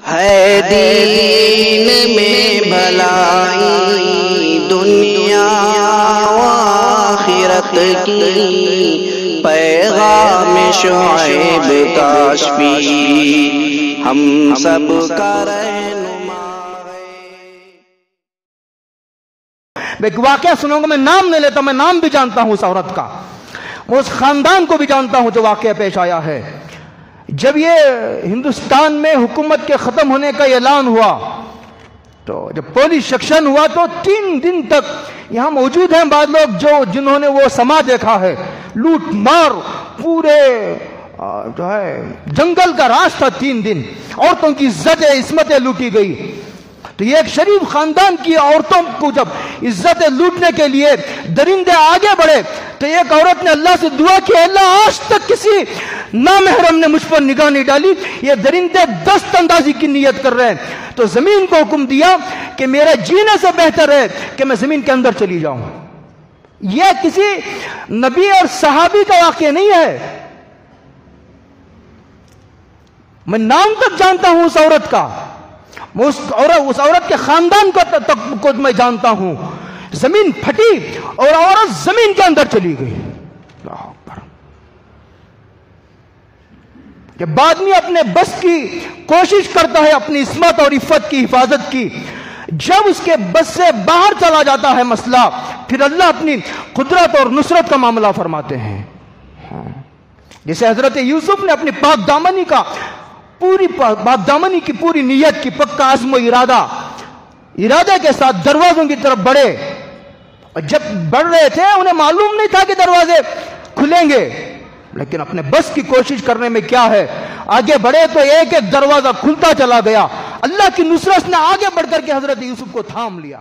ہے دین میں بھلائی دنیا و آخرت کی، پیغام شعیب کاشفی ہم سب کا رہنما ہے۔ میں ایک واقعہ سنوں گا، میں نام نہیں لیتا، میں نام بھی جانتا ہوں اس عورت کا، میں اس خاندان کو بھی جانتا ہوں جو واقعہ پیش آیا ہے۔ جب یہ ہندوستان میں حکومت کے ختم ہونے کا اعلان ہوا تو جب پولیس سیکشن ہوا تو 3 دن تک یہاں موجود ہیں بعض لوگ جنہوں نے وہ سما دیکھا ہے، لوٹ مار، پورے جو ہے جنگل کا راز تھا۔ 3 دن عورتوں کی عزتیں عصمتیں لوٹی گئی۔ تو یہ ایک شریف خاندان کی عورتوں کو جب عزتیں لوٹنے کے لیے درندے آگے بڑھے تو ایک عورت نے اللہ سے دعا کی، اللہ آج تک کسی نامحرم نے مجھ پر نگاہ نہیں ڈالی، یہ درندے دست اندازی کی نیت کر رہے ہیں۔ تو زمین کو حکم دیا کہ میرے جینے سے بہتر ہے کہ میں زمین کے اندر چلی جاؤں۔ یہ کسی نبی اور صحابی کا واقعہ نہیں ہے، میں نام تک جانتا ہوں اس عورت کا، اس عورت کے خاندان کو میں جانتا ہوں۔ زمین پھٹی اور عورت زمین کے اندر چلی گئی۔ اللہ اکبر۔ جب آدمی اپنے بس کی کوشش کرتا ہے اپنی عصمت اور عفت کی حفاظت کی، جب اس کے بس سے باہر چلا جاتا ہے مسئلہ، پھر اللہ اپنی قدرت اور نصرت کا معاملہ فرماتے ہیں۔ جیسے حضرت یوسف نے اپنی پاک دامنی کی پوری نیت کی، پکا عزم و ارادے کے ساتھ دروازوں کی طرف بڑھے، اور جب بڑھ رہے تھے انہیں معلوم نہیں تھا کہ دروازے کھلیں گے، لیکن اپنے بس کی کوشش کرنے میں کیا ہے، آگے بڑھے تو ایک ایک دروازہ کھلتا چلا گیا۔ اللہ کی نصرت نے آگے بڑھ کر کے حضرت یوسف کو تھام لیا۔